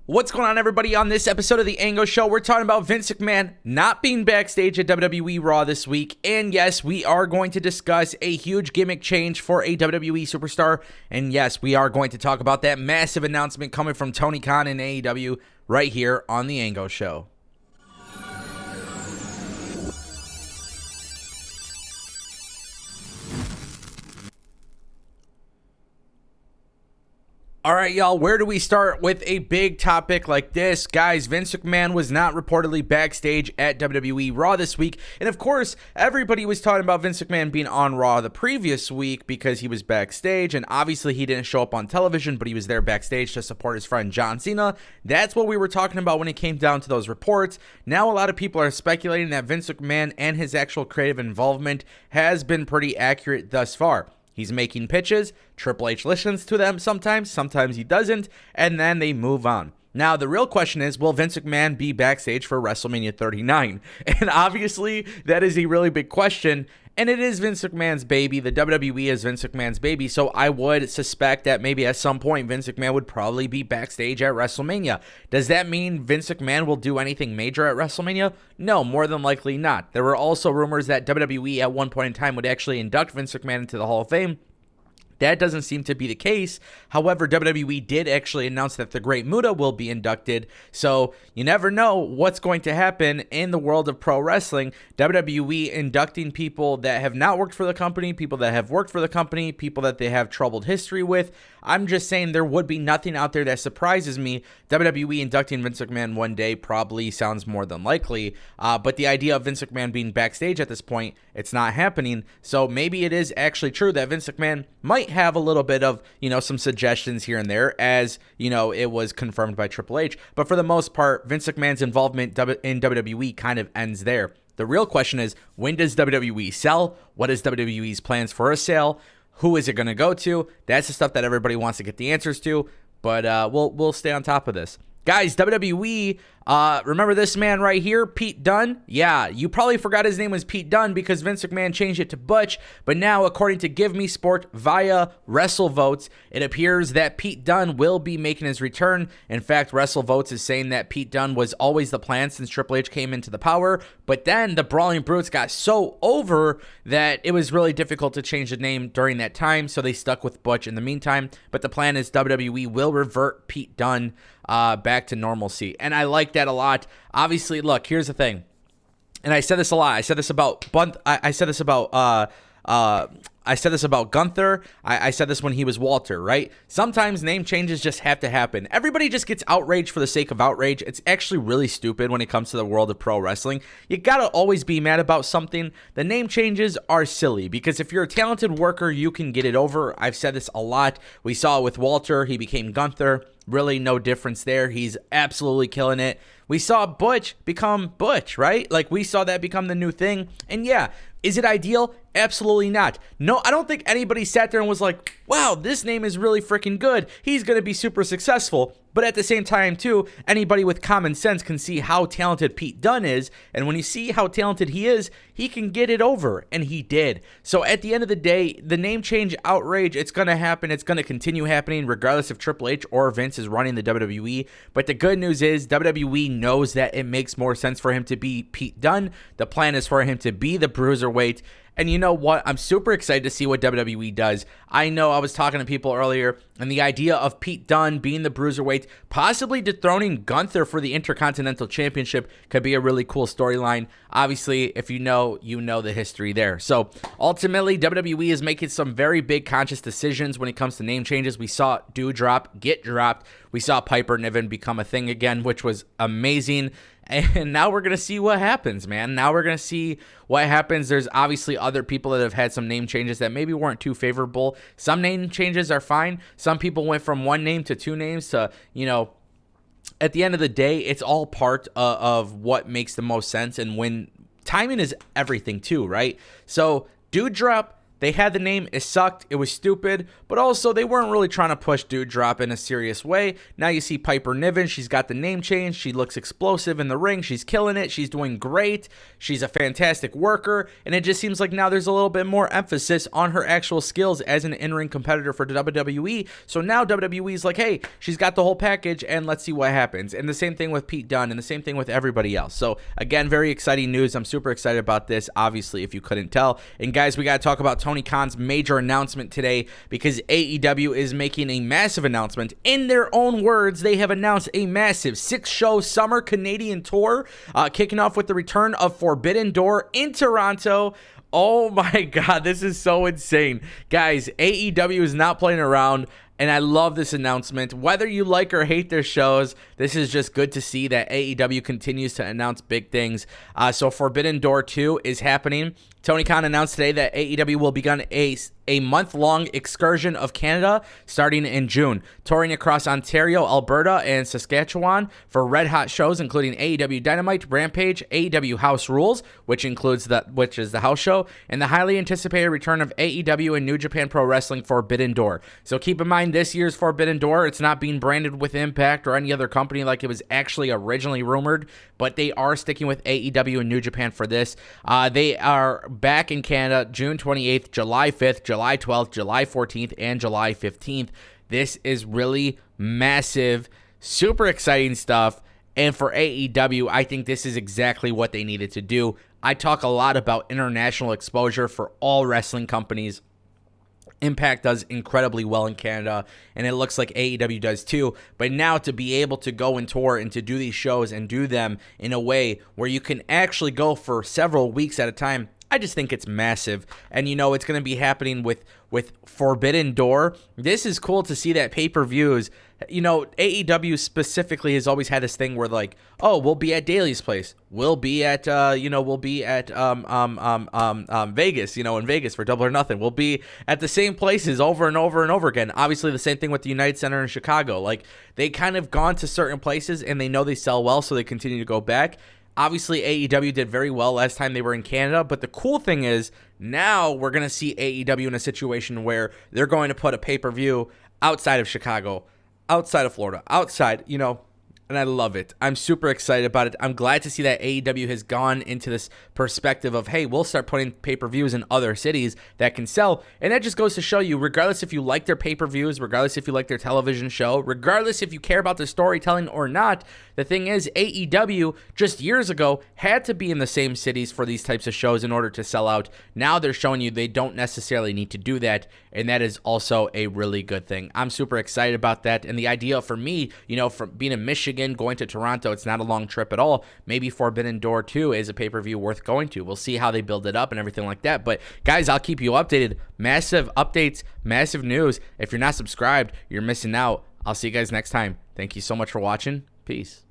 What's going on, everybody? On this episode of the Ango Show, we're talking about Vince McMahon not being backstage at WWE Raw this week. And yes, we are going to discuss a huge gimmick change for a WWE superstar. And yes, we are going to talk about that massive announcement coming from Tony Khan and AEW right here on the Ango Show. All right, y'all, where do we start with a big topic like this? Guys, Vince McMahon was not reportedly backstage at WWE Raw this week. And of course, everybody was talking about Vince McMahon being on Raw the previous week because he was backstage. And obviously, he didn't show up on television, but he was there backstage to support his friend John Cena. That's what we were talking about when it came down to those reports. Now, a lot of people are speculating that Vince McMahon and his actual creative involvement has been pretty accurate thus far. He's making pitches, Triple H listens to them sometimes he doesn't, and then they move on. Now, the real question is, will Vince McMahon be backstage for WrestleMania 39? And obviously, that is a really big question, and it is Vince McMahon's baby. The WWE is Vince McMahon's baby, so I would suspect that maybe at some point, Vince McMahon would probably be backstage at WrestleMania. Does that mean Vince McMahon will do anything major at WrestleMania? No, more than likely not. There were also rumors that WWE at one point in time would actually induct Vince McMahon into the Hall of Fame. That doesn't seem to be the case. However, WWE did actually announce that the Great Muta will be inducted. So you never know what's going to happen in the world of pro wrestling. WWE inducting people that have not worked for the company, people that have worked for the company, people that they have troubled history with. I'm just saying there would be nothing out there that surprises me. WWE inducting Vince McMahon one day probably sounds more than likely. But the idea of Vince McMahon being backstage at this point, it's not happening. So maybe it is actually true that Vince McMahon might have a little bit of, some suggestions here and there, as, it was confirmed by Triple H. But for the most part, Vince McMahon's involvement in WWE kind of ends there. The real question is, when does WWE sell? What is WWE's plans for a sale? Who is it going to go to? That's the stuff that everybody wants to get the answers to, but we'll stay on top of this. Guys, WWE, remember this man right here, Pete Dunne? Yeah, you probably forgot his name was Pete Dunne because Vince McMahon changed it to Butch, but now, according to Give Me Sport via WrestleVotes, it appears that Pete Dunne will be making his return. In fact, WrestleVotes is saying that Pete Dunne was always the plan since Triple H came into the power, but then the Brawling Brutes got so over that it was really difficult to change the name during that time, so they stuck with Butch in the meantime, but the plan is WWE will revert Pete Dunne back to normalcy. And I like that a lot. Obviously, look, here's the thing. And I said this a lot. I said this about Gunther. I said this when he was Walter, right? Sometimes name changes just have to happen. Everybody just gets outraged for the sake of outrage. It's actually really stupid when it comes to the world of pro wrestling. You gotta always be mad about something. The name changes are silly because if you're a talented worker, you can get it over. I've said this a lot. We saw it with Walter. He became Gunther. Really no difference there. He's absolutely killing it. We saw Butch become Butch, right? Like, we saw that become the new thing. And yeah, is it ideal? Absolutely not. No, I don't think anybody sat there and was like, wow, this name is really freaking good. He's going to be super successful. But at the same time, too, anybody with common sense can see how talented Pete Dunne is. And when you see how talented he is, he can get it over. And he did. So at the end of the day, the name change outrage, it's going to happen. It's going to continue happening regardless if Triple H or Vince is running the WWE. But the good news is WWE knows that it makes more sense for him to be Pete Dunne. The plan is for him to be the Bruiserweight. And you know what? I'm super excited to see what WWE does. I know I was talking to people earlier, and the idea of Pete Dunne being the Bruiserweight, possibly dethroning Gunther for the Intercontinental Championship, could be a really cool storyline. Obviously, if you know the history there. So ultimately, WWE is making some very big conscious decisions when it comes to name changes. We saw Doudrop get dropped. We saw Piper Niven become a thing again, which was amazing. And now we're going to see what happens, man. Now we're going to see what happens. There's obviously other people that have had some name changes that maybe weren't too favorable. Some name changes are fine. Some people went from one name to two names to, at the end of the day, it's all part of what makes the most sense. And when timing is everything too, right? So Doudrop They had the name, it sucked, it was stupid, but also they weren't really trying to push Doudrop in a serious way. Now you see Piper Niven, she's got the name change, she looks explosive in the ring, she's killing it, she's doing great, she's a fantastic worker, and it just seems like now there's a little bit more emphasis on her actual skills as an in-ring competitor for WWE. So now WWE's like, hey, she's got the whole package, and let's see what happens. And the same thing with Pete Dunne, and the same thing with everybody else. So again, very exciting news. I'm super excited about this, obviously, if you couldn't tell. And guys, we got to talk about Tony Khan's major announcement today, because AEW is making a massive announcement. In their own words, they have announced a massive 6-show summer Canadian tour, kicking off with the return of Forbidden Door in Toronto. Oh my God, this is so insane. Guys, AEW is not playing around, and I love this announcement. Whether you like or hate their shows, this is just good to see that AEW continues to announce big things. So Forbidden Door 2 is happening. Tony Khan announced today that AEW will begin a month-long excursion of Canada starting in June, touring across Ontario, Alberta, and Saskatchewan for red-hot shows including AEW Dynamite, Rampage, AEW House Rules, which is the house show, and the highly anticipated return of AEW and New Japan Pro Wrestling Forbidden Door. So keep in mind, this year's Forbidden Door, it's not being branded with Impact or any other company like it was actually originally rumored, but they are sticking with AEW and New Japan for this. They are back in Canada June 28th, July 5th, July 12th, July 14th, and July 15th. This is really massive, super exciting stuff. And for AEW, I think this is exactly what they needed to do. I talk a lot about international exposure for all wrestling companies. Impact does incredibly well in Canada, and it looks like AEW does too. But now to be able to go and tour and to do these shows and do them in a way where you can actually go for several weeks at a time, I just think it's massive. And you know, it's going to be happening with Forbidden Door. This is cool to see that pay-per-views. You know, AEW specifically has always had this thing where like, oh, we'll be at Daly's place. We'll be at Vegas, in Vegas for Double or Nothing. We'll be at the same places over and over and over again. Obviously, the same thing with the United Center in Chicago. Like, they kind of gone to certain places and they know they sell well, so they continue to go back. Obviously, AEW did very well last time they were in Canada, but the cool thing is now we're going to see AEW in a situation where they're going to put a pay-per-view outside of Chicago, outside of Florida, outside, and I love it. I'm super excited about it. I'm glad to see that AEW has gone into this perspective of, hey, we'll start putting pay-per-views in other cities that can sell. And that just goes to show you, regardless if you like their pay-per-views, regardless if you like their television show, regardless if you care about the storytelling or not, the thing is, AEW just years ago had to be in the same cities for these types of shows in order to sell out. Now they're showing you they don't necessarily need to do that, and that is also a really good thing. I'm super excited about that, and the idea for me, from being in Michigan, going to Toronto, it's not a long trip at all. Maybe Forbidden Door 2 is a pay-per-view worth going to. We'll see how they build it up and everything like that. But guys, I'll keep you updated. Massive updates, massive news. If you're not subscribed, you're missing out. I'll see you guys next time. Thank you so much for watching. Peace.